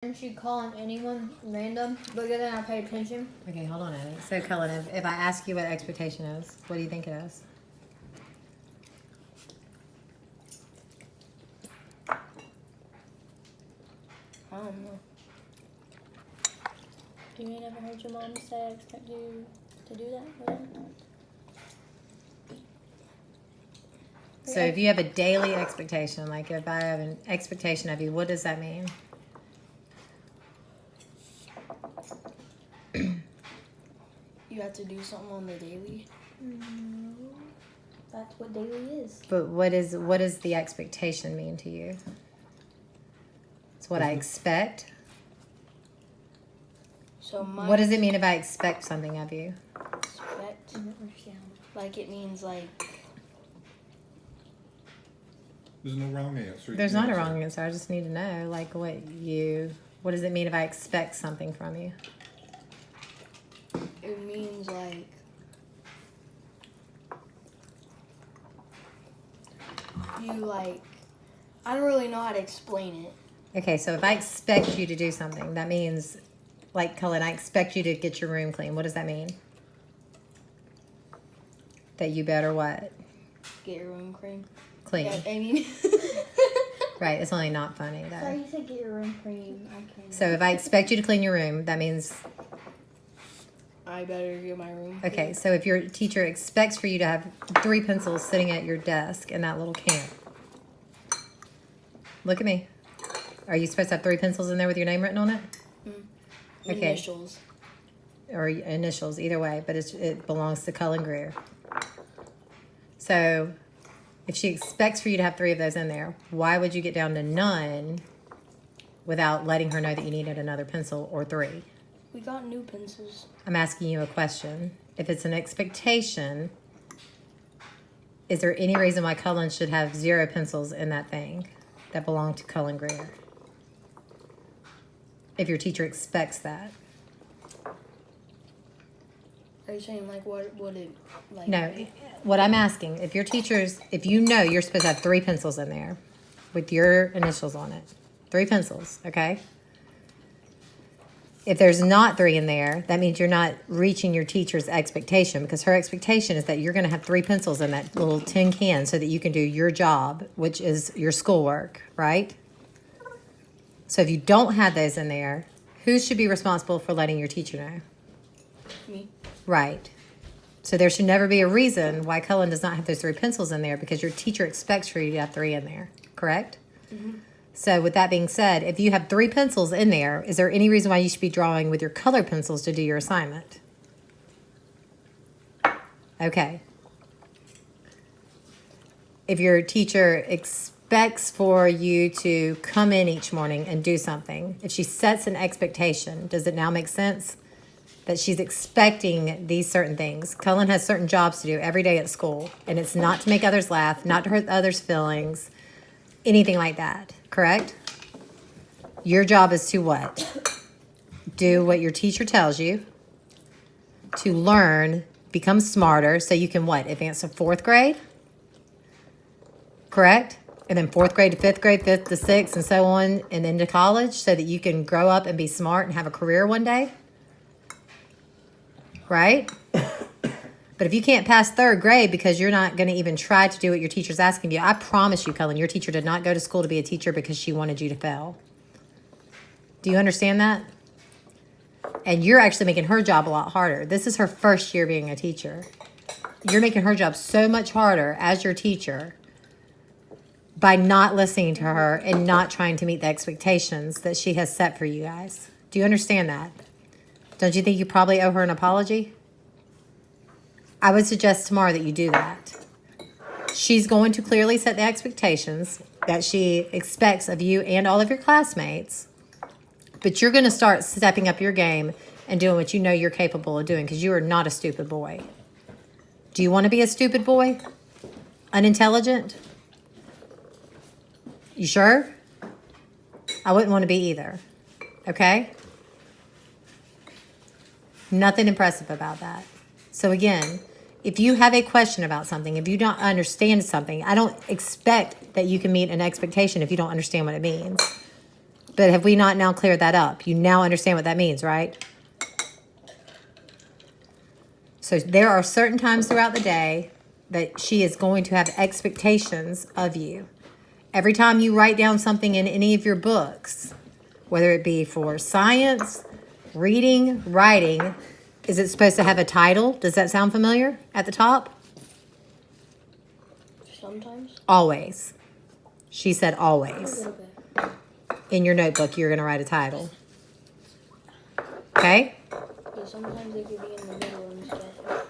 And she calling anyone random, but then I pay attention. Okay, hold on, Eddie. So, Cullen, if I ask you what expectation is, what do you think it is? I don't know. You ain't ever heard your mom say I expect you to do that for them? So, if you have a daily expectation, like if I have an expectation of you, what does that mean? You have to do something on the daily. No, that's what daily is. But what does the expectation mean to you? It's what I expect. So my What does it mean if I expect something of you? expect, I don't understand. like it means like There's no wrong answer. You There's can not a answer. wrong answer. I just need to know, like, what does it mean if I expect something from you? it means like you like I don't really know how to explain it. Okay, so if I expect you to do something, that means, like, Cullen, I expect you to get your room clean. What does that mean? That you better what? Get your room clean. Clean. Yeah, I mean Right, it's only not funny, So though. you said get your room clean. I can't. So if I expect you to clean your room, that means, I better get my room okay, clean. so if your teacher expects for you to have 3 pencils sitting at your desk in that little can. Look at me. Are you supposed to have 3 pencils in there with your name written on it? Okay. Initials. Or initials, either way, but it belongs to Cullen Greer. So if she expects for you to have 3 of those in there, why would you get down to none without letting her know that you needed another pencil or 3? We got new pencils. I'm asking you a question. If it's an expectation, is there any reason why Cullen should have 0 pencils in that thing that belong to Cullen Greer? If your teacher expects that. Are you saying like what would it like No, what I'm asking, if you know you're supposed to have 3 pencils in there with your initials on it, 3 pencils, okay? If there's not 3 in there, that means you're not reaching your teacher's expectation, because her expectation is that you're going to have 3 pencils in that little tin can so that you can do your job, which is your schoolwork, right? So if you don't have those in there, who should be responsible for letting your teacher know? me? Right. So there should never be a reason why Cullen does not have those 3 pencils in there, because your teacher expects for you to have 3 in there, correct? Mm-hmm. So with that being said, if you have 3 pencils in there, is there any reason why you should be drawing with your color pencils to do your assignment? Okay. If your teacher expects for you to come in each morning and do something, if she sets an expectation, does it now make sense? That she's expecting these certain things. Cullen has certain jobs to do every day at school, and it's not to make others laugh, not to hurt others' feelings, anything like that, correct? Your job is to what? Do what your teacher tells you, to learn, become smarter, so you can what? Advance to 4th grade, correct? And then 4th grade to 5th grade, 5th to 6th, and so on, and then to college, so that you can grow up and be smart and have a career one day. Right? But if you can't pass 3rd grade because you're not going to even try to do what your teacher's asking you, I promise you, Cullen, your teacher did not go to school to be a teacher because she wanted you to fail. Do you understand that? And you're actually making her job a lot harder. This is her first year being a teacher. You're making her job so much harder as your teacher by not listening to her and not trying to meet the expectations that she has set for you guys. Do you understand that? Don't you think you probably owe her an apology? I would suggest tomorrow that you do that. She's going to clearly set the expectations that she expects of you and all of your classmates, but you're going to start stepping up your game and doing what you know you're capable of doing, because you are not a stupid boy. Do you want to be a stupid boy? Unintelligent? You sure? I wouldn't want to be either. Okay? Nothing impressive about that. So again, if you have a question about something, if you don't understand something, I don't expect that you can meet an expectation if you don't understand what it means. But have we not now cleared that up? You now understand what that means, right? So there are certain times throughout the day that she is going to have expectations of you. Every time you write down something in any of your books, whether it be for science, reading, writing, is it supposed to have a title? Does that sound familiar at the top? Sometimes. Always. She said A always. little bit. In your notebook, you're going to write a title. Okay? Yeah, sometimes they can be in the middle and stuff.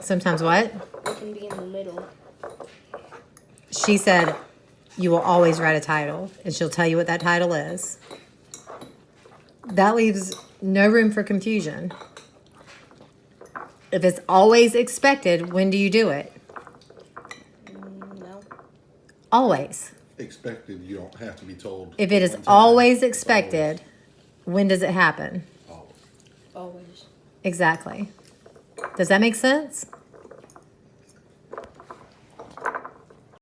Sometimes what? They can be in the middle. She said you will always write a title, and she'll tell you what that title is. That leaves no room for confusion. If it's always expected, when do you do it? No. Always. Expected, you don't have to be told. If it is one time. always expected, when does it happen? Always. Always. Exactly. Does that make sense?